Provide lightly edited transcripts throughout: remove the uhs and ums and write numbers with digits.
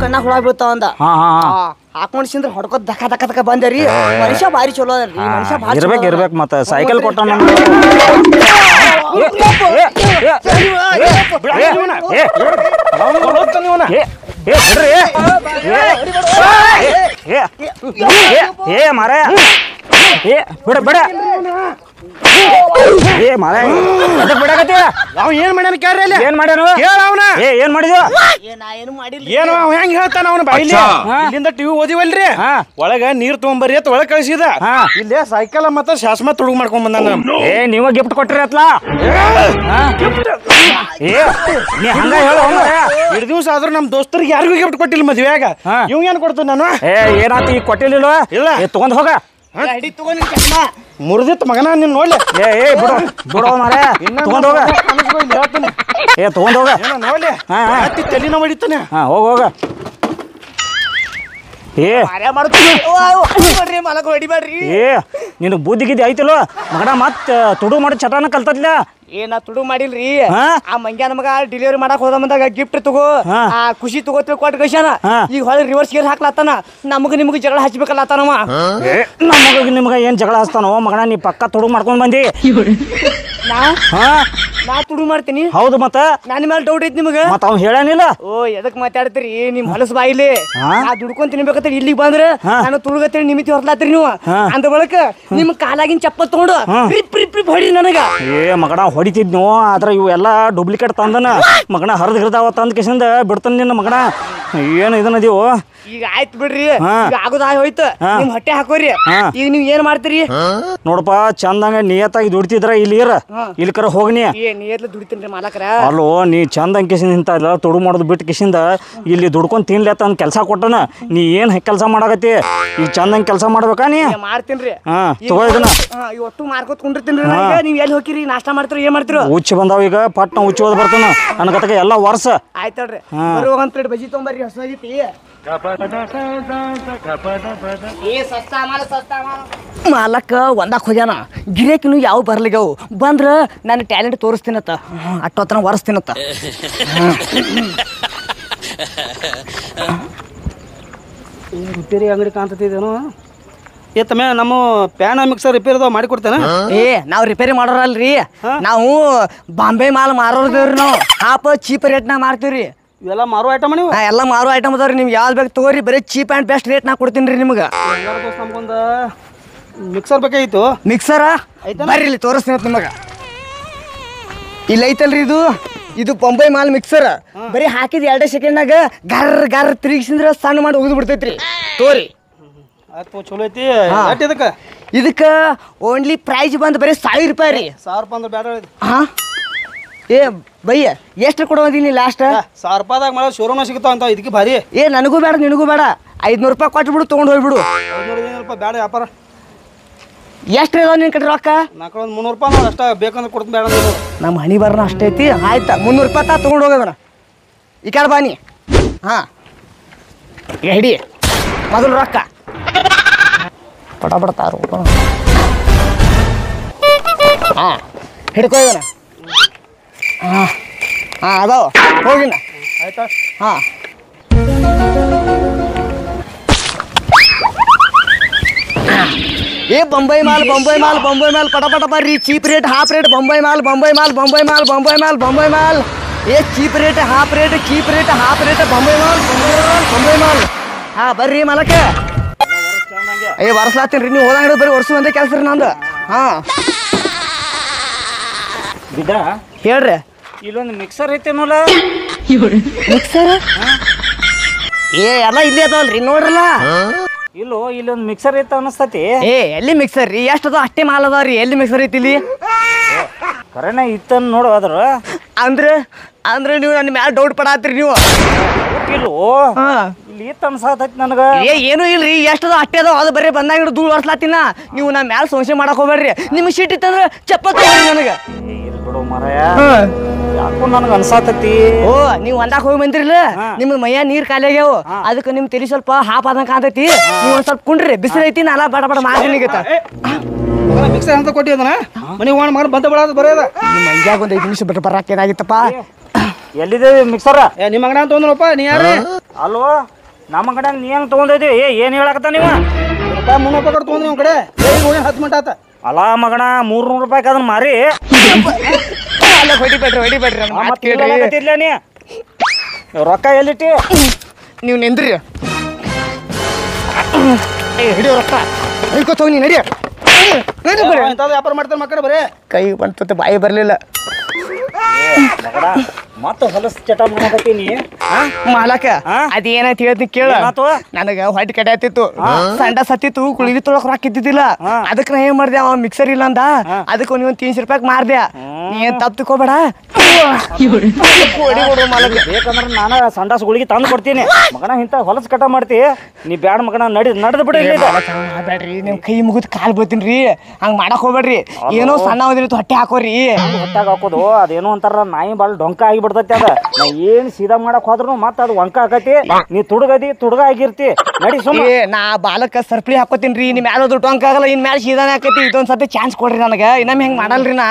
ಕಣ್ಣಾಗ ಹುಳ ಬೀಳ್ತಾವ ಅಂದ ಹಾಕೊಂಡ್ ಸಿಂದ್ರ ಹೊಡ್ಕೋದ್ ದಕ ದಕ ದಕ ಬಂದ್ರಿ ಮನುಷ್ಯ ಬಾರಿ ಚಲೋ ಅದ್ರಿ ಮನುಷ್ಯ ಭಾಳ ಇರ್ಬೇಕು ಮತ್ತ ಸೈಕಲ್ ಕೊಟ್ಟ ಮಾರ ಬಿಡ ಬಿಡ ಮಾರ ಬಿಡಕತ್ತಿ ಅವ ಏನ್ ಮಾಡ್ಯಾನ ಕೇಳ್ರಿ ಏನ್ ಮಾಡ್ಯಾನು ಕೇಳ ಅವನ ಏನ್ ಮಾಡಿದ್ವ ಏನು ಅವ ಹೆಂಗ್ ಹೇಳ್ತಾನ ಅವನ ಬಾಯಿಲಿ ಇಲ್ಲಿಂದ ಟಿವಿ ಓದಿವಲ್ರಿ ಒಳಗ ನೀರ್ ತಗೊಂಬರ್ರಿ ಅಂತ ಒಳಗ್ ಕಳಿಸಿದ ಇಲ್ಲೇ ಸೈಕಲ್ ಮತ್ತ ಶಾಸ್ಮ ತುಡುಗ್ ಮಾಡ್ಕೊಂಡ್ ಬಂದಾನ ನೀವ ಗಿಫ್ಟ್ ಕೊಟ್ರಿ ಅತ್ಲ ನೀ ಹಂಗ ಹೇಳ ಎರಡು ದಿವಸ ಆದ್ರೂ ನಮ್ ದೋಸ್ತರಿಗೆ ಯಾರಿಗೂ ಗಿಫ್ಟ್ ಕೊಟ್ಟಿಲ್ಲ ಮದ್ವೆಯಾಗ ಇವ್ ಏನ್ ಕೊಡ್ತಾನ ನಾನು ಏನಾತ ಈಗ ಕೊಟ್ಟಿಲ್ಲ ಇಲ್ಲ ತಗೊಂಡ್ ಹೋಗ ಮುರಿದಿತ್ತು ಮಗನ ನೀನ್ ನೋಡ್ಲಿ ಬಿಡೋ ಬಿಡೋ ಮಾರ ತಗೊಂಡ್ ಹೋಗ ತಗೊಂಡ್ ಹೋಗ ನೋಡ್ಲಿ ತಲೆನ ಹೊಡಿತಾನೆ ಹೋಗ ಹೋಗ ನಿನಗ್ ಬುದ್ಧಿ ಗಿದ್ದಿ ಐತಿಲ್ವ ಮಗನ ಮತ್ ತುಡು ಮಾಡಿ ಚಟಾನ ಕಲ್ತದ್ಲ ಏನ ತುಡು ಮಾಡಿಲ್ರಿ ಆ ಮಂಗ್ಯಾನ ಮಗ ಡೆಲಿವರಿ ಮಾಡಕ್ ಹೋದ ಬಂದಾಗ ಗಿಫ್ಟ್ ತಗೋ ಆ ಖುಷಿ ತಗೋತಿ ಕೊಟ್ಟು ಕಳ್ಸ್ಯಾನ ಈಗ ಹೊಳ್ಳಿ ರಿವರ್ಸ್ ಗೇರ್ ಹಾಕ್ಲತ್ತಾನ ನಮಗ ನಿಮಗ ಜಗಳ ಹಚ್ಬೇಕಲ್ಲತ್ತಾನವ ನಮಗ ನಿಮಗ ಏನ್ ಜಗಳ ಹಚ್ತಾನೋ ಮಗನ ನೀ ಪಕ್ಕ ತುಡು ಮಾಡ್ಕೊಂಡ್ ಬಂದಿ ನಾ ತುಡು ಮಾಡ್ತೀನಿ ಹೌದು ಮತ್ತ ನನ್ನ ಮೇಲೆ ಡೌಟ್ ಐತಿ ನಿಮಗ ಮತ್ತ ಅವ್ನು ಹೇಳಾನಿಲ್ಲ ಎದಕ್ ಮಾತಾಡ್ತೀರಿ ನಿಮ್ ಹೊಲಸ ಬಾಯಿಲಿ ನಾ ದುಡ್ಕೊಂಡ್ ತಿನ್ಬೇಕತ್ತ ಇಲ್ಲಿಗೆ ಬಂದ್ರೆ ನಾನು ತುಳುಗತ್ತೇಳಿ ನಿಮಿತಿ ಹೊರಲಾತ್ರಿ ನೀವು ಅಂದ ಬಳಕ ನಿಮ್ ಕಾಲಾಗಿನ ಚಪ್ಪಲ್ ತಗೊಂಡು ರಿಪ್ ರಿಪ್ ರಿಪ್ ಹೊಡಿ ನನಗ ಮಗನ ಹೊಡಿತಿದ್ನು ಆದ್ರ ಇವೆಲ್ಲ ಡೂಪ್ಲಿಕೇಟ್ ತಂದನ ಮಗನ ಹರಿದ ಹಿಡ್ದಾವ ತಂದ ಕಿಸಿಂದ ಬಿಡ್ತಾನ ನಿನ್ನ ಮಗನ ಏನು ಇದನ್ನದೀವು ಈಗ ಆಯ್ತು ಬಿಡ್ರಿ ಈಗ ಆಗೋದ ಹೋಯ್ತು ನಿಮ್ ಹೊಟ್ಟೆ ಹಾಕೋರಿ ಈಗ ನೀವ್ ಏನ್ ಮಾಡ್ತೀರಿ ನೋಡಪ್ಪ ಚಂದಂಗ ನಿಯತ್ತಾಗಿ ದುಡ್ತಿದ್ರ ಇಲ್ಲಿ ಇಲ್ಕರ ಹೋಗ್ನಿ ನಿಯತ್ಲ ದುಡಿತೀನಿ ಮಾಲಕರ ಅಲ್ಲೋ ನೀ ಚಂದಂಗ ಕಿಸಿಂದ ಇಂತ ತುಡು ಮಾಡೋದು ಬಿಟ್ಟು ಕಿಸಿಂದ ಇಲ್ಲಿ ದುಡ್ಕೊಂಡ್ ತಿನ್ಲತ್ತ ಅಂದ್ ಕೆಲಸ ಕೊಟ್ಟನ ನೀ ಏನ್ ಕೆಲಸ ಮಾಡಾಕತ್ತಿ ಈಗ ಚಂದಂಗ ಕೆಲಸ ಮಾಡ್ಬೇಕಾ ನೀ ಮಾಡ್ತೀನ್ರಿ ತಗೋ ಇದನ್ನ ಒಟ್ಟು ಮಾರ್ಕೋತ್ ಕುಂಡಿರ್ತೀನಿ ನೀವ್ ಎಲ್ಲಿ ಹೋಗಿರಿ ನಾಷ್ಟ ಮಾಡ್ತೀರಿ ಏನ್ ಮಾಡ್ತೀರಿ ಹುಚ್ಚ ಬಂದಾವ ಈಗ ಪಟ್ನ ಹುಚ್ಚ ಹೋದ್ ಬರ್ತಾನ ನನ್ಗತಕ ಎಲ್ಲ ವರ್ಷ ಆಯ್ತಲ್ರಿ ಬರುವಾಗ ಒಂದ್ ಪ್ಲೇಟ್ ಬಜ್ಜಿ ತೊಗೊಂಬರ್ರಿ ಹೊಸದೈತಿ ಮಾಲಕ್ಕ ಒಂದಾಕ್ ಹೋಗ್ಯಾನ ಗಿರೇಕಿನು ಯಾವ ಬರ್ಲಿಗವು ಬಂದ್ರ ನನ್ನ ಟ್ಯಾಲೆಂಟ್ ತೋರಿಸ್ತೀನತ್ತ ಅಟ್ಟೋತನ ಒರೆಸ್ತೀನತ್ತ ರಿಪೇರಿ ಅಂಗಡಿ ಕಾಣ್ತತಿದೇನು ಏತಮ್ಮೆ ನಮ್ಮ ಪ್ಯಾನ ಮಿಕ್ಸರ್ ರಿಪೇರಿ ಅದಾವ ಮಾಡಿ ಕೊಡ್ತೇನೆ ನಾವು ರಿಪೇರಿ ಮಾಡೋರಲ್ರಿ ನಾವು ಬಾಂಬೆ ಮಾಲ್ ಮಾರೋದೇವ್ರಿ ನಾವು ಹಾಪ ಚೀಪ್ ರೇಟ್ನಾಗ ಮಾರ್ತೀವ್ರಿ ಇವೆಲ್ಲ ಮಾರೋ ಐಟಮ್ ನೀವು ಎಲ್ಲ ಮಾರೋ ಐಟಮ್ ಅದಾವ್ರಿ ನೀವು ಯಾವ್ದು ಬೇಕು ತಗೋರಿ ಬರೀ ಚೀಪ್ ಆ್ಯಂಡ್ ಬೆಸ್ಟ್ ರೇಟ್ ನಾ ಕೊಡ್ತೀನಿ ರೀ ನಿಮ್ಗೆ ನಮ್ಗೊಂದು ಮಿಕ್ಸರ್ ಬೇಕಾಗಿತ್ತು ಮಿಕ್ಸರ ಬರ್ರಿ ಇಲ್ಲಿ ತೋರಿಸ್ತೀನಿ ನಿಮಗೆ ಇಲ್ಲಿ ಐತಲ್ರಿ ಇದು ಬೊಂಬೈ ಮಾಲ್ ಮಿಕ್ಸರ್ ಬರೀ ಹಾಕಿದ 2 ಸೆಕೆಂಡ್ನಾಗ ಗರ್ ಗರ್ ತಿರುಗಿಸಿದ್ರೆ ಸಣ್ಣ ಮಾಡಿ ಉಗಿದು ಬಿಡ್ತೈತ್ರಿ ತೋರಿ ಆಯ್ತು ಚಲೋ ಐತಿ ಇದಕ್ಕೆ ಇದಕ್ಕೆ ಓನ್ಲಿ ಪ್ರೈಸ್ ಬಂದು ಬರೀ 1000 ರೂಪಾಯಿ ರೀ 1000 ರೂಪಾಯಿ ಅಂದ್ರೆ ಬೇಡ ಹಾಂ ಬಯ್ಯ ಎಷ್ಟು ಕೊಡೋದೀನಿ ಲಾಸ್ಟ್ 1000 ರೂಪಾಯಿದಾಗ ಮಾಡೋ ಶೋರೂಮ್ ಸಿಗ್ತಾವ ಅಂತ ಇದಕ್ಕೆ ಭಾರಿ ನನಗೂ ಬೇಡ ನಿನಗೂ ಬೇಡ 500 ರೂಪಾಯಿ ಕೊಟ್ಬಿಡು ತೊಗೊಂಡು ಹೋಗ್ಬಿಡು 500 ರೂಪಾಯಿ ಬೇಡ ವ್ಯಾಪಾರ ಎಷ್ಟು ಇದಾವ ನಿನ್ನ ಕಡೆ ರೊಕ್ಕ ನಾಲ್ಕು 300 ರೂಪಾಯಿ ನೋಡಿ ಅಷ್ಟ ಬೇಕಂದ್ರೆ ಕೊಡ್ತೀನಿ ಬೇಡ ನಮ್ಮ ಹಣಿ ಬರೋಣ ಅಷ್ಟೇ ಐತಿ ಆಯ್ತಾ 300 ರೂಪಾಯಿ ತೊಗೊಂಡು ಹೋಗೋಣ ಈ ಕಡೆ ಬಾನಿ ಹಾಂ ಹಿಡಿ ಮೊದಲು ರೊಕ್ಕ ಪಟ ಪಡ್ತಾರು ಹಾಂ ಹಿಡ್ಕೊ ಇದನ್ನ ಹಾಂ ಅದಾವ ಹೋಗಿನ ಆಯ್ತಾ ಹಾಂ बंबई माल पटा पटा पर cheap rate half rate Bambai माल बंबई माल ये cheap rate half rate Bambai माल हाँ बर्री मालक वर्ಸಲಾತ್ತೀನಿ ನೀವು ಹೋದಂಗ ಬರೀ ವರ್ಷ ಒಂದೇ ಕೆಲಸ ರೀ ನಂದು ಹಾಂ ಬಿದ್ದಾ ಹೇಳ್ರಿ ಇಲ್ಲೊಂದು ಮಿಕ್ಸರ್ ಐತೇನಲ್ಲ ಮಿಕ್ಸರ್ ಎಲ್ಲ ಇಲ್ಲೇ ಅದಾವಲ್ರಿ ನೋಡ್ರಲ್ಲ ಇಲ್ಲೋ ಇಲ್ಲೊಂದು ಮಿಕ್ಸರ್ ಐತ ಅನಸ್ತತಿ ಎಲ್ಲಿ ಮಿಕ್ಸರ್ ರೀ ಎಷ್ಟು ಅದ ಅಷ್ಟೇ ಮಾಲ್ ಅದಾವ ರೀ ಎಲ್ಲಿ ಮಿಕ್ಸರ್ ಐತಿ ಇಲ್ಲಿ ಕರೆನ ಇತ್ತನ್ ನೋಡು ಅದ್ರ ಅಂದ್ರೆ ನೀವು ನನ್ನ ಮ್ಯಾಲ ಡೌಟ್ ಪಡಾತ್ರಿ ನೀವು ಇಲ್ಲೋ ಇಲ್ಲಿ ಇತ್ತ ಅನ್ಸತೈತಿ ನನಗ ಏನು ಇಲ್ರಿ ಎಷ್ಟು ಅದ ಅಷ್ಟೇ ಅದಾವ ಅದು ಬರೀ ಬಂದಾಗ ಧೂಳು ಹೊರ್ಸ್ಲಾತಿನ ನೀವು ನನ್ನ ಮ್ಯಾಲ ಸಂಶಯ ಮಾಡಕ್ ಹೋಗ್ಬೇಡ್ರಿ ನಿಮ್ ಶೀಟ್ ಇತ್ತಂದ್ರೆ ಚಪ್ಪಲ್ ತಗೋರಿ ನನಗೆ ಬಿಡು ಮಾರಾಯ ಯಾಕೋ ನನಗೆ ಅನ್ಸಾತೈತಿ ನೀವು ಒಂದಾಕ ಹೋಗಿ ಬಂದ್ರಿಲ್ಲ ನಿಮ್ಗೆ ಮೈಯ ನೀರ್ ಖಾಲಿ ಆಗ್ಯಾವ ಅದಕ್ಕೆ ನಿಮ್ ತಲೆ ಸ್ವಲ್ಪ ಹಾಪ್ ಆದಂಗ ಕಾಣ್ತೈತಿ ನೀವು ಒಂದ್ ಸ್ವಲ್ಪ ಕುಂಡ್ರಿ ಬಿಸಿಲು ಐತಿ ನಾಲ ಬಡ ಬಡ ಮಾಡ್ಲಿಗತ್ತ ಮಿಕ್ಸರ್ ಅಂತ ಕೊಟ್ಟಿ ಅದನ್ನ ಮನೆ ಓಣ ಮಾಡಿ ಬಂದ ಬರೋದು ಬರೋದ ನಿಮ್ಮ ಮಂಗ್ಯಾಗ ಒಂದು 5 ನಿಮಿಷ ಬಿಟ್ಟು ಬರಾಕ ಏನಾಗಿತ್ತಪ್ಪ ಎಲ್ಲಿದೆ ಮಿಕ್ಸರ್ ನಿಮ್ಮ ಅಂಗಡ ಅಂತ ಅಂದ್ರಪ್ಪ ನೀ ಯಾರು ಅಲ್ವೋ ನಮ್ಮ ಕಡೆ ನೀ ಹೆಂಗೆ ತೊಗೊಂಡಿದ್ದಿ ಏನು ಹೇಳಕತ್ತ ನೀವು ರೂಪಾಯಿ 300 ರೂಪಾಯಿ ತೊಗೊಂಡ್ರಿ ನಮ್ಮ ಕಡೆ 10 ಮಿನಿಟ್ ಆತ. ಅಲ್ಲ ಮಗಣ 300 ರೂಪಾಯಿ ಅದನ್ನ ಮಾರಿ ಅಲ್ಲ ಹೊಡಿಬೇಡ್ರಿ ನನ್ನ ಮಾತು ಕೇಳ್ರಿ. ಹೇಳಕತ್ತಿದ್ಲ ನೀ ರೊಕ್ಕ ಎಲ್ಲಿಟ್ಟಿ ನೀವು ನಿಂದ್ರಿ ಹಿಡಿಯೋ ರೊಕ್ಕ ಹಿಡ್ಕೊತ ಹೋಗಿ ನಡಿ ಇಂಥದ್ದು ವ್ಯಾಪಾರ ಮಾಡ್ತಾರೆ ಮಕ್ಕಳು ಬರೀ. ಕೈ ಬಂತು ಬಾಯಿ ಬರಲಿಲ್ಲ. ಮಗಣ ಮತ್ತೆ ಹೊಲಸ್ ಚಟ ಮಾಡಕತ್ತೀನಿ ಮಾಲಕ ಅದೇನಂತ ಹೇಳ್ತೀನಿ ಕೇಳ. ನನಗ ಹೊಟ್ಟೆ ಕಡೆ ಆತಿತ್ತು, ಸಂಡ ಸತ್ತಿತ್ತು, ಕುಳಿಗೆ ತೊಳಕ್ ರೊಕ್ಕ ಇದ್ದಿದ್ದಿಲ್ಲ. ಅದಕ್ಕೆ ನಾ ಏನ್ ಮಾಡ್ದೆ, ಅವ ಮಿಕ್ಸರ್ ಇಲ್ಲ ಅಂದ, ಅದಕ್ಕೆ ನೀವು 300 ರೂಪಾಯಿ ಮಾರ್ದೆ. ನೀ ಏನ್ ತಪ್ಪು ತಿಳ್ಕೊಬೇಡ. ಬೇಕಂದ್ರೆ ನಾನು ಸಂಡಾಸ್ ಗುಳಿಗೆ ತಂದು ಕೊಡ್ತೀನಿ. ಮಗನ ಇಂಥ ಹೊಲಸ್ ಕಟ ಮಾಡ್ತಿ ನೀ ಬ್ಯಾಡ ಮಗನ ನಡೆದು ಬಿಡಿ. ಬೇಡ್ರಿ ನಿಮ್ ಕೈ ಮುಗಿದ್ ಕಾಲ್ ಬೀಳ್ತೀನಿ. ಹಂಗ್ ಮಾಡಕ್ ಹೋಗ್ಬೇಡ್ರಿ. ಏನೋ ಸಣ್ಣ ಹೋದಿತ್ತು ಹೊಟ್ಟೆ ಹಾಕೋರಿ. ಹೊಟ್ಟಾಗ ಹಾಕೋದು ಅದೇನೋ ಒಂಥರ ನಾಯಿ ಬಾಳ ಡೊಂಕ ಆಗಿಬಿಡ್ತೈತಿ. ಅದ ನಾ ಏನ್ ಸೀದಾ ಮಾಡಕ್ ಹೋದ್ರು ಮತ್ತ ಅದು ವಂಕ ಆಕತಿ. ನೀ ತುಡುಗ ಆಗಿರ್ತಿ. ನಡಿ ಸುಮ್ಮನೆ ನಾ ಬಾಲಕ ಸರ್ಪಳಿ ಹಾಕೋತೀನ್ರಿ. ನಿಮ್ ಮ್ಯಾಲ ದುಡ್ಡು ಅಂಕ ಆಗಲ್ಲ, ಇನ್ ಮ್ಯಾಲ ಸೀದಾನೆ ಹಾಕತಿ. ಇದೊಂದ್ ಸತಿ ಚಾನ್ಸ್ ಕೊಡ್ರಿ ನನಗ. ಇನ್ನೊಮ್ಮೆ ಹೆಂಗ್ ಮಾಡಲ್ರಿ ನಾ.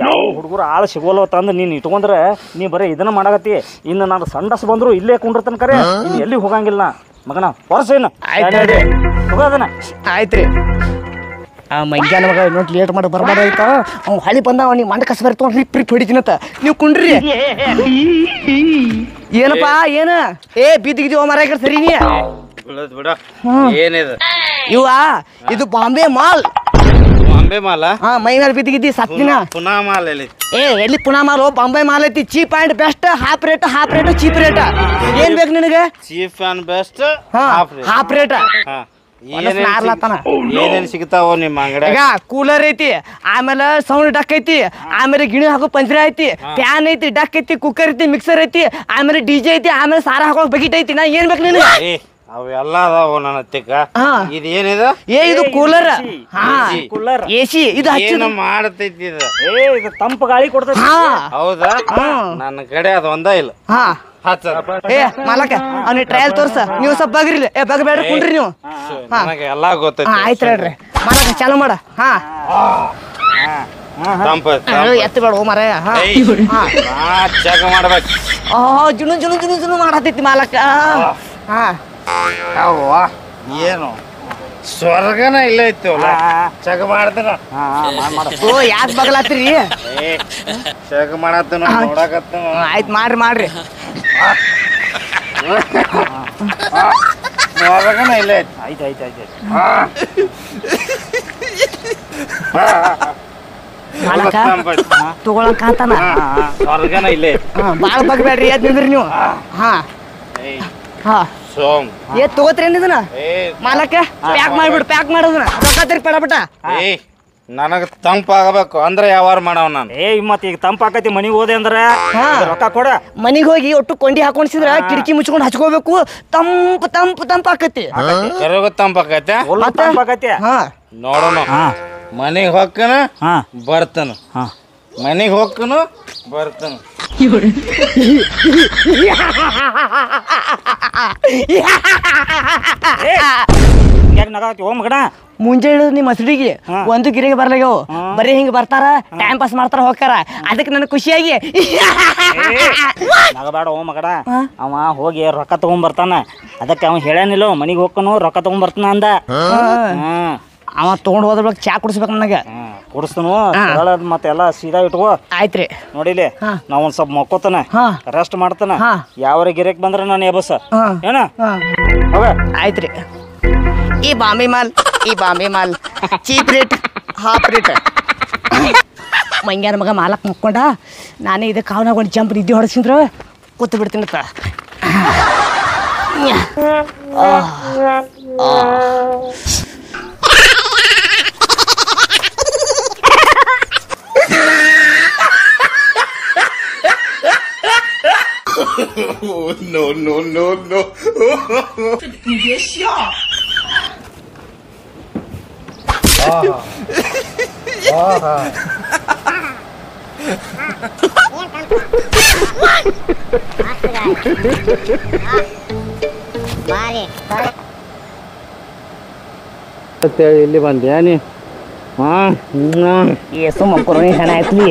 ಯಾವ ಹುಡುಗರು ಆಳ ಸಿಗೋಲ್ಲ ತಂದು ನೀನ್ ಇಟ್ಕೊಂಡ್ರೆ ನೀ ಬರೀ ಇದನ್ನ ಮಾಡಕತ್ತಿ. ಇನ್ನು ನಾನು ಸಂಡಸ್ ಬಂದ್ರು ಇಲ್ಲೇ ಕುಂಡಿರ್ತನ ಕರೆ ಎಲ್ಲಿ ಹೋಗಂಗಿಲ್ಲ ಮಗನ. ಹೊರಸೇನು ಹೋಗೋದನ ಆಯ್ತ್ರಿ. ಆ ಮಂಗ್ಯಾನ ಮಗ ಇನ್ನೊಂದು ಲೇಟ್ ಮಾಡಿ ಬರ್ಬಾರ್ದಾಯ್ತ. ಅವ್ನು ಹಳಿ ಬಂದ ಅವ್ನಿಗೆ ಮಂಡ ಕಸ ಬರ್ತಾವ ರಿಪ್ ಹೊಡಿತೀನತ್ತ. ನೀವು ಕುಂಡ್ರಿ. ಏನಪ್ಪಾ ಏನ ಬಿದ್ದಿಗಿದೀವ ಮರ ಸರಿ ನೀ ಏನಿದೆ ಇವ ಇದು ಬಾಂಬೆ ಮಾಲ್. ಬಾಂಬೆ ಮಾಲ ಮೈ ಮೇಲೆ ಬಿದ್ದಿಗಿದ್ದಿ ಸತ್ತಿನ. ಪುನಾ ಮಾಲ್ ಎಲ್ಲಿ ಎಲ್ಲಿ ಪುನಾ ಮಾಲ್ ಬಾಂಬೆ ಮಾಲ್ ಐತಿ. Cheap and best, half rate cheap rate. ಏನ್ ಬೇಕು ನಿನಗೆ? Cheap and best half rate. ಏನೇನ್ ಸಿಗ್ತಾವ ನಿಮ್ಮ ಅಂಗಡಿ? ಈಗ ಕೂಲರ್ ಐತಿ, ಆಮೇಲೆ ಸೌಂಡ್ ಡಕ್ ಐತಿ, ಆಮೇಲೆ ಗಿಣಿ ಹಾಕೋ ಪಂಜರ ಐತಿ, ಫ್ಯಾನ್ ಐತಿ, ಡಕ್ ಐತಿ, ಕುಕ್ಕರ್ ಐತಿ, ಮಿಕ್ಸರ್ ಐತಿ, ಆಮೇಲೆ ಡಿಜೆ ಐತಿ, ಆಮೇಲೆ ಸಾರ ಹಾಕೋ ಬಕೆಟ್ ಐತಿ. ನಾ ಏನ್ ಬೇಕು ನಿನಗೆ? ಅವೆಲ್ಲ ಅದಾವ ನನ್ನ ತಿಕ್ಕ. ಇದು ಏನಿದೆ? ಇದು ಕೂಲರ್. Cooler AC. ಇದು ಏನು ಮಾಡತೈತಿ ಇದು? ಇದು ತಂಪು ಗಾಳಿ ಕೊಡ್ತೈತಿ. ಹೌದಾ? ನನ್ನ ಕಡೆ ಅದು ಒಂದ ಇಲ್ಲ. ಮಾಲಕ ಅವ್ನಿಗೆ ಟ್ರಯಲ್ ತೋರ್ಸ. ನೀವು ಸ್ವಲ್ಪ ಬಗ್ರಿ. ಬಗಬೇಡ್ರಿ, ಕುಂಡ್ರಿ ನೀವು. ನನಗೆ ಎಲ್ಲಾ ಗೊತ್ತೈತಿ. ಆಯ್ತು ಹೇಳ್ರಿ ಮಾಲಕ ಚಾಲು ಮಾಡ. ಎತ್ತ ಬೇಡ ಓ ಮರ. ಚೆಕ್ ಮಾಡ್ಬೇಕು. ಜುನು ಜುನು ಜುನು ಜುನು ಮಾಡತೈತಿ ಮಾಲಕ. ಏನು ಸ್ವರ್ಗನ ಇಲ್ಲ ಐತಿವಲ್ಲ. ಚೆಕ್ ಮಾಡ್ತಾನ. ಓ ಯಾಕೆ ಬಗಲಾತ್ರಿ? ಚೆಕ್ ಮಾಡತ್ತನ ನೋಡಕತ್ತನ. ಆಯ್ತು ಮಾಡ್ರಿ. ಸ್ವರ್ಗನ ಇಲ್ಲ ಐತಿ. ಆಯ್ತು ಮಾಲಕ ತಗೊಳಕ್ ಅಂತಾನ. ಸ್ವರ್ಗನ ಇಲ್ಲ ಐತಿ. ಬಾಳ ಬಗ್ಬೇಡ್ರಿ. ಎದ್ ನಿಂದ್ರಿ ನೀವು. ಸೋಮ್ ತಗೋತ್ರಿ ಇದನ್ನ ಮಾಲಕ. ಪ್ಯಾಕ್ ಮಾಡ್ಬಿಡು. ಪ್ಯಾಕ್ ಮಾಡೋದನ್ನ ರೊಕ್ಕ ಪಡಪಟ. ನನಗ ತಂಪಾಗಬೇಕು ಅಂದ್ರೆ ವ್ಯವಹಾರ ಮಾಡವ ನಾನು. ಮತ್ ಈಗ ತಂಪಾಕತಿ ಮನಿಗೆ ಹೋದೆ ಅಂದ್ರೆ ರೊಕ್ಕ ಕೊಡ. ಮನಿಗ್ ಹೋಗಿ ಒಟ್ಟು ಕೊಂಡಿ ಹಾಕೊಂಡ್ಸಿದ್ರ ಕಿಟಕಿ ಮುಚ್ಕೊಂಡು ಹಚ್ಕೋಬೇಕು. ತಂಪಾಕತಿ. ತಂಪಾಕೈತೆ ನೋಡೋಣ. ಮನಿಗ್ ಹೊಕ್ಕನ ಬರ್ತಾನ. ಮನಿಗ್ ಹೊಕ್ಕನು ಬರ್ತಾನ. ಮುಂಜಾನೆ ನಿಮ್ಮ ಹಸಡಿಗೆ ಒಂದು ಗಿರಿಗೆ ಬರ್ಲಾಗ್ಯಾವ. ಬರೀ ಹಿಂಗ ಬರ್ತಾರ, ಟೈಮ್ ಪಾಸ್ ಮಾಡ್ತಾರ, ಹೋಗ್ತಾರ. ಅದಕ್ಕೆ ನನಗೆ ಖುಷಿಯಾಗಿ ನಗಬೇಡ ಓ ಮಗಡ. ಅವ ಹೋಗಿ ರೊಕ್ಕ ತಗೊಂಡ್ಬರ್ತಾನ. ಅದಕ್ಕೆ ಅವ ಹೇಳೇನಿಲ್ಲ ಮನಿಗೆ ಹೋಗ್ಕನು ರೊಕ್ಕ ತಗೊಂಡ್ಬರ್ತಾನ ಅಂದ. ಅವ ತಗೊಂಡ್ ಹೋದ್ರ ಚಾ ಕುಡಿಸ್ಬೇಕು ನನಗೆ. ಕುಡಿಸ್ತನು ಮತ್ತೆಲ್ಲ ಸೀದಾ ಇಟ್ಕೋ. ಆಯ್ತ್ರಿ. ನೋಡಿಲಿ ನಾವ್ ಒಂದ್ ಸ್ವಲ್ಪ ಮಕ್ಕೋತಾನ, ರೆಸ್ಟ್ ಮಾಡ್ತಾನ. ಯಾವ ಗಿರೇಕ್ ಬಂದ್ರ ನಾನು ಎಬಸ ಏನ. ಆಯ್ತ್ರಿ. ಈ ಬಾಂಬೆ ಮಾಲ್ ಚೀಪ್ ರೇಟ್, ಹಾಫ್ ರೇಟ್. ಮಂಗ್ಯಾನ ಮಗ ಮಾಲಕ್ ಮುಕ್ಕೊಂಡ. ನಾನೇ ಇದು ಕಾವ್ನಾಗ ಒಂದು ಜಂಪ್ ನಿದ್ದೆ ಹೊಡೆಸಿದ್ರ ಕೂತು ಬಿಡ್ತೀನಿ. No.你别笑。ಇಲ್ಲಿ ಬಂದ್ಯಾ ನೀ? ಏಸು ಮಕ್ಕಳು ಹಣ ಆಯ್ತ್ಲಿ.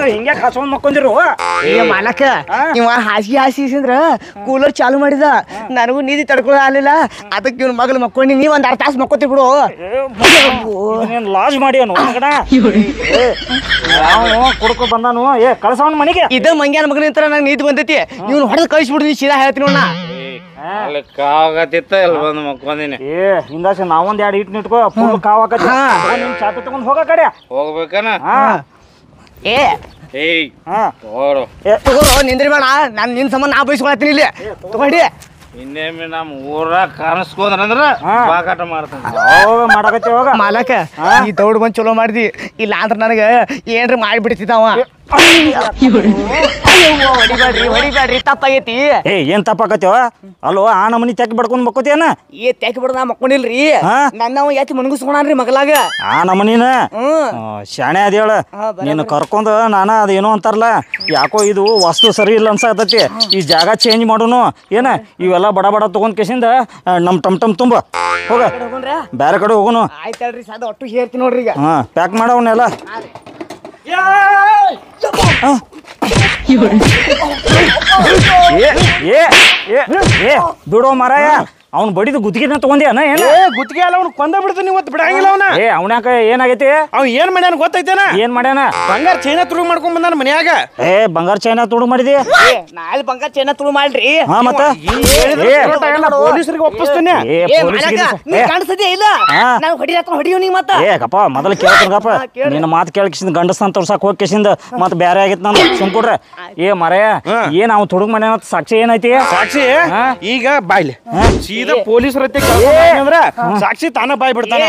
ಹಿಂಗೆ ಹಸ್ಕೊಂಡ್ ಮಕ್ಕೊಂದಿರು ಮಾಲಕ ಇವ ಹಾಸಿಸಿಂದ್ರ ಕೂಲರ್ ಚಾಲು ಮಾಡಿದ ನನಗೂ ನೀತಿ ತಡ್ಕೊಳ್ಳೋ ಆಗ್ಲಿಲ್ಲ ಅದಕ್ಕೆ ಇವ್ನ ಮಗಳು ಮಕ್ಕೊಂಡಿ ನೀವ್ ಒಂದ್ ಅರ್ಧ ತಾಸು ಮಕ್ಕೋತಿ ಬಿಡು ಲಾಜ್ ಮಾಡಿ ಕುಡ್ಕೊ ಬಂದಾನು ಕಳ್ಸವನ್ ಮನೆಗೆ ಇದ ಮಂಗ್ಯಾನ ಮಗನ ನಿಂತರ ನಂಗೆ ನೀತಿ ಬಂದೈತಿ ಇವ್ನು ಹೊಡೆದ್ ಕಳಿಸ್ಬಿಡ್ರಿ ಸೀದಾ ಹೇಳ್ತೀನಿ ನೋಡ ಕಾವಾಗತ್ತಿತ್ತ ಇಲ್ಲಿ ಬಂದು ಮಕ್ಕೊಂದಿನಿ ಹಿಂದಾಸ ನಾವೊಂದ್ 2 ಇಟ್ ನಿಟ್ಕೋ ಫುಲ್ ಕಾವಾಕತ್ತಿ ನಿಮ್ ಚಾಪಿ ತಗೊಂಡ್ ಹೋಗ ಕಡೆ ಹೋಗ್ಬೇಕನ ಏಯ್ ತಗೋರೋ ನಿಂದ್ರಿ ಬೇಡ ನಾನು ನಿನ್ ಸಂಬಂಧ ನಾ ಬಯಸ್ಕೊಳತ್ತೀನಿ ಇಲ್ಲಿ ತಗೊಂಡಿ ಇನ್ನೇಮಿ ನಮ್ಮ ಊರಾಗ ಕಾಣಿಸ್ಕೊಂಡ್ರಂದ್ರ ಬಾಗಾಟ ಮಾಡ್ತಾನೆ ಮಾಡಕತ್ತಿ ಹೋಗ ಮಾಲಕ ಈ ದೌಡ್ ಬಂದ್ ಚಲೋ ಮಾಡ್ದಿ ಇಲ್ಲ ಅಂದ್ರ ನನಗ ಏನ್ರಿ ಮಾಡಿಬಿಡ್ತಿದ್ದಾವ ಹೊಡಿಬ್ಯಾಡ್ರಿ ತಪ್ಪಾಗೈತಿ ಏನ್ ತಪ್ಪಾಕತ್ತೀವ ಅಲ್ಲೋ ಆ ನಮನಿ ತೆಕ್ ಬಡ್ಕೊಂಡ್ ಮಕ್ಕೋತಿಯನ ತೆಕ್ ಬಿಡ ನಾ ಮಕ್ಕೊಂಡಿಲ್ರಿ ನನ್ನವ ಎತ್ತಿ ಮನ್ಗಿಸ್ಕೊಣನ್ರಿ ಮಗಲಾಗ ಆ ನಮನಿನ ಶಾಣೆ ಅದೇಳ ನೀನು ಕರ್ಕೊಂಡ್ ನಾನ ಅದೇನೋ ಅಂತಾರಲ್ಲ ಯಾಕೋ ಇದು ವಾಸ್ತು ಸರಿ ಇಲ್ಲ ಅನ್ಸತೈತಿ ಈ ಜಾಗ ಚೇಂಜ್ ಮಾಡೋನು ಏನ ಇವೆಲ್ಲ ಬಡ ಬಡ ತಗೊಂಡ್ ಕೇಸಿಂದ ನಮ್ ಟಮ್ ತುಂಬ ಹೋಗ ಬ್ಯಾರೆ ಕಡೆ ಹೋಗೋನು ಆಯ್ತಲ್ರಿ ಸಾದ ಒಟ್ಟು ಹೇಳ್ತೀನಿ ನೋಡ್ರಿ ಈಗ ಪ್ಯಾಕ್ ಮಾಡವನ್ನೆಲ್ಲ ಬಿಡೋ ಮಾರಾಯ ಅವ್ನು ಬಡಿದು ಗುತ್ತಿಗೆನ ತಗೊಂಡ್ಯಾನ ಏನ ಗುತ್ತಿಗೆ ಅಲ್ಲ ಅವ್ನು ಕೊಂದ ಬಿಡ್ತಾನೆ ಇವತ್ತು ಬಿಡಂಗಿಲ್ಲ ಅವನ ಅವನ್ಯಾಕ ಏನಾಗೈತಿ ಅವ್ ಏನ್ ಮಾಡ್ಯಾನ ಗೊತ್ತೈತೇನ ಏನ್ ಮಾಡ್ಯಾನ ಬಂಗಾರ ಚೈನಾ ತುಳುಗ್ ಮಾಡ್ಕೊಂಡ್ ಬಂದಾನ ಮನ್ಯಾಗ ಬಂಗಾರ ಚೈನಾ ತುಡು ಮಾಡಿದಿ ನಾಳೆ ಬಂಗಾರ ಚೈನಾ ತುಳು ಮಾಡ್ರಿ ಮತ್ತ ಪೊಲೀಸರಿಗೆ ಒಪ್ಪಿಸ್ತಾನೆ ಕಾಣಿಸ್ತದೆ ಇಲ್ಲ ನಾನು ಹೊಡಿಯೋ ನೀ ಮತ್ತ ಕಪ್ಪ ಮೊದಲು ಕೇಳ್ತಂಗಪ್ಪ ನಿನ್ನ ಮಾತು ಕೇಳಕಿಸಿಂದ ಗಂಡಸ್ತಾನ ತೋರ್ಸಾಕ್ ಹೋಗಿಸಿಂದ ಮತ್ ಬೇರೆ ಆಗಿತ್ ನಾನು ಸುಮ್ಕೊಡ್ರೆ ಮರಯ ಏನ್ ಅವ್ ತುಡುಗ್ ಮಾಡ್ಯಾನ ಸಾಕ್ಷಿ ಏನೈತಿ ಸಾಕ್ಷಿ ಈಗ ಬಾಯ್ಲಿ ಸೀದಾ ಪೊಲೀಸರ ಅಂದ್ರ ಸಾಕ್ಷಿ ತಾನ ಬಾಯ್ ಬಿಡ್ತಾನ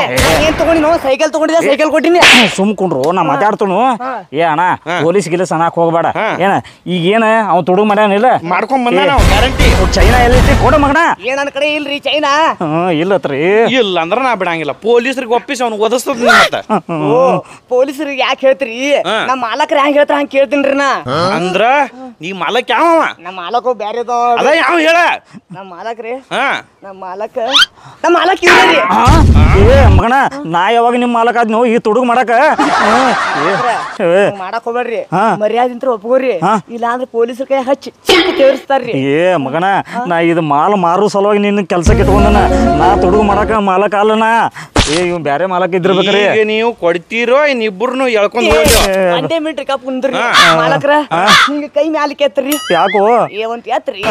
ಏನ್ ತಗೊಂಡಿ ನಾವು ಸೈಕಲ್ ತಗೊಂಡಿದ್ದೆ ಸೈಕಲ್ ಕೊಟ್ಟಿನಿ ಸುಮ್ಕೊಂಡ್ರು ನಾ ಮಾತಾಡ್ತನು ಅಣ್ಣ ಪೊಲೀಸ್ ಗಿಲೀಸ್ ಅನ್ನಕ್ ಹೋಗ್ಬೇಡ ಏನ ಈಗ ಏನ ಅವ್ ತುಡುಗ್ ಮಾಡ್ಯಾನಿಲ್ಲ ಮಾಡ್ಕೊಂಡ್ ಬಂದ ಗ್ಯಾರಂಟಿ ಚೈನಾ ಎಲ್ಲಿ ಕೊಡ ಮಗನ ಏನ್ ನನ್ ಕಡೆ ಇಲ್ರಿ ಚೈನಾ ಇಲ್ಲತ್ರಿ ಇಲ್ಲ ಅಂದ್ರ ನಾ ಬಿಡಂಗಿಲ್ಲ ಪೊಲೀಸರಿಗೆ ಒಪ್ಪಿಸಿ ಅವ್ನು ಓದಿಸ್ತದ ಪೊಲೀಸರಿಗೆ ಯಾಕೆ ಹೇಳ್ತೀರಿ ನಮ್ಮ ಮಾಲಕರು ಹೆಂಗ್ ಹೇಳ್ತಾರ ಹಂಗ ಕೇಳ್ತೀನ್ರಿ ನಾ ಅಂದ್ರ ನೀ ಮಾಲಕ್ ಯಾವ ನಮ್ಮ ಮಾಲಕ ಬ್ಯಾರೆ ಅದ ಯಾವ ಹೇಳ ನಮ್ಮ ಮಾಲಕ್ರಿ ನಮ್ಮ ಮಾಲಕ್ ಇವ್ರಿ ಮಗನ ನಾ ಯಾವಾಗ ನಿಮ್ ಮಾಲಕ್ ಆದ್ನು ಈ ತುಡುಗ್ ಮಾಡಕ ಮಾಡಕ್ ಹೋಗ್ಬೇಡ್ರಿ ಮರ್ಯಾದಿಂತ್ರ ಒಪ್ಕೋರಿ ಇಲ್ಲ ಅಂದ್ರೆ ಪೊಲೀಸರ ಕೈ ಹಚ್ಚಿ ತೋರಿಸ್ತಾರ್ರಿ ಮಗನ ನಾ ಇದು ಮಾಲ್ ಮಾರು ಸಲುವಾಗಿ ನಿನ್ನ ಕೆಲ್ಸಕ್ಕೆ ಇಟ್ಕೊಂಡನ ನಾ ತುಡುಗ್ ಮಾಡಕ ಮಾಲಕ್ ಅಲ್ಲನ ಇವ್ ಬ್ಯಾರೆ ಮಾಲಕ್ ಇದ್ರಬೇಕ್ರಿ ನೀವು ಕೊಡ್ತೀರೋ ಇನ್ನಿಬ್ರು ಎಳ್ಕೊಂಡ್ ಒಂದೇ ಮಿನಿಟ್ ಕಪ್ ಕುಂದ್ರಿ ಮಾಲಕ್ರ ಹಿಂಗ ಕೈ ಮ್ಯಾಲಿಕ್ಕೆ ಎತ್ತರಿ ಯಾಕೋ ಒಂದ್ ಎತ್ರಿ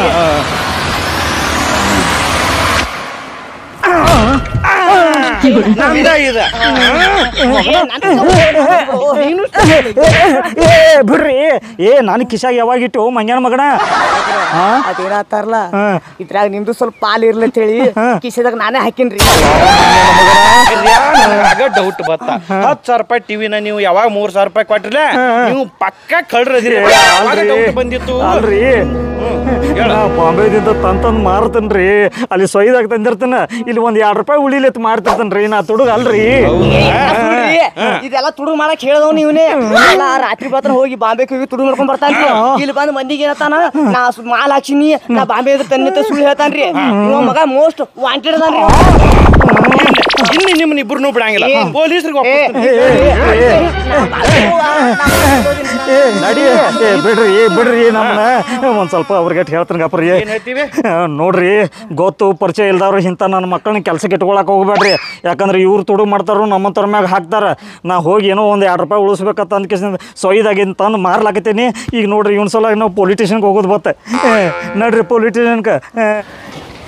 ಬಿಡ್ರಿ ನಾನು ಕಿಶಾಗ ಯಾವಾಗ ಇಟ್ಟು ಮಂಜಾನ ಮಗನ ಅದೇನತ್ತಾರಲ್ಲ ಇದ್ರಾಗ ನಿಮ್ದು ಸ್ವಲ್ಪ ಪಾಲ್ ಇರ್ಲಿ ಅಂತ ಹೇಳಿ ಕಿಶದಾಗ ನಾನೇ ಹಾಕಿನ್ರಿ ಡೌಟ್ ಬತ್ತ 10,000 ರೂಪಾಯಿ ಟಿವಿನ ನೀವು ಯಾವಾಗ 3,000 ರೂಪಾಯಿ ಕೊಟ್ರಲ್ಲ ನೀವು ಪಕ್ಕ ಕಳ್ರದಿರಿ ಬಂದಿತ್ತು ಅಲ್ರಿ ಬಾಂಬೆದಿಂದ ತಂತಂದ್ ಮಾರ್ತನ್ರಿ ಅಲ್ಲಿ ಸೊಯ್ದಾಗ ತಂದಿರ್ತಾನ ಇಲ್ಲಿ ಒಂದ್ 2 ರೂಪಾಯಿ ಉಳಿಲತ್ ಮಾರ್ತಿರ್ತನ್ರಿ ನಾ ತುಡುಗ ಅಲ್ರಿ ಇದೆಲ್ಲ ತುಡುಗ್ ಮಾಡಕ್ ಹೇಳ್ದವ್ ನೀವನೇ ರಾತ್ರಿ ಬತ್ತ ಹೋಗಿ ಬಾಂಬೆ ಹೋಗಿ ತುಡುಗ್ ಮಾಡ್ಕೊಂಡ್ ಬರ್ತಾನ ಇಲ್ಲಿ ಬಂದ್ ಮಂದಿಗೆ ಏನತ್ತಾನ ನಾ ಮಾಲ್ ಹಾಕ್ಸಿನಿ ನಾ ಬಾಂಬೆ ತನ್ನ ಸುಳ್ಳು ಹೇಳ್ತಾನ್ರಿ ಮಗ ಮೋಸ್ಟ್ ವಾಂಟೆಡ್ ಅದಾನ್ರಿ ಇನ್ನು ನಿಮ್ಮನ್ನ ಇಬ್ರು ಬಿಡಂಗಿಲ್ಲ ಪೊಲೀಸರಿಗೆ ನಡಿ ಬಿಡ್ರಿ ನಮ್ಮನ್ನ ಒಂದ್ ಸ್ವಲ್ಪ ಅವ್ರಿಗೆ ಹೇಳ್ತಾನೆ ಗಪ್ರಿ ನೋಡ್ರಿ ಗೊತ್ತು ಪರಿಚಯ ಇಲ್ದವ್ರು ಇಂಥ ನನ್ನ ಮಕ್ಕಳನ್ನ ಕೆಲ್ಸಕ್ಕೆ ಇಟ್ಕೊಳಕ್ ಹೋಗ್ಬೇಡ್ರಿ ಯಾಕಂದ್ರೆ ಇವ್ರು ತುಡುಗ್ ಮಾಡ್ತಾರ ನಮ್ಮಂತರ ಮ್ಯಾಗ ಹಾಕ್ತಾರ ನಾ ಹೋಗಿ ಏನೋ ಒಂದ್ 2 ರೂಪಾಯಿ ಉಳಿಸ್ಬೇಕಂತ ಅಂದ್ಕೇಸಿಂದ ಸೊಯ್ದಾಗಿಂತ ತಂದು ಮಾರ್ಲಾಕತ್ತೀನಿ ಈಗ ನೋಡ್ರಿ ಇವ್ನ ಸಲ ನಾವು ಪೊಲಿಟಿಷನ್ಗೆ ಹೋಗೋದು ಬತ್ತೆ ನಡ್ರಿ ಪೊಲಿಟಿಷನ್ಕ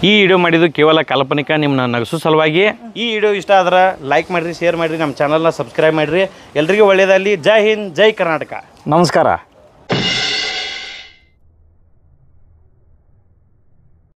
ಈ ವಿಡಿಯೋ ಮಾಡಿದ್ದು ಕೇವಲ ಕಾಲ್ಪನಿಕ ನಿಮ್ಮನ್ನ ನಗಸು ಸಲುವಾಗಿ ಈ ವಿಡಿಯೋ ಇಷ್ಟ ಆದ್ರೆ ಲೈಕ್ ಮಾಡಿರಿ ಶೇರ್ ಮಾಡಿರಿ ನಮ್ಮ ಚಾನಲ್ನ ಸಬ್ಸ್ಕ್ರೈಬ್ ಮಾಡಿರಿ ಎಲ್ರಿಗೂ ಒಳ್ಳೆಯದಲ್ಲಿ ಜೈ ಹಿಂದ್ ಜೈ ಕರ್ನಾಟಕ ನಮಸ್ಕಾರ.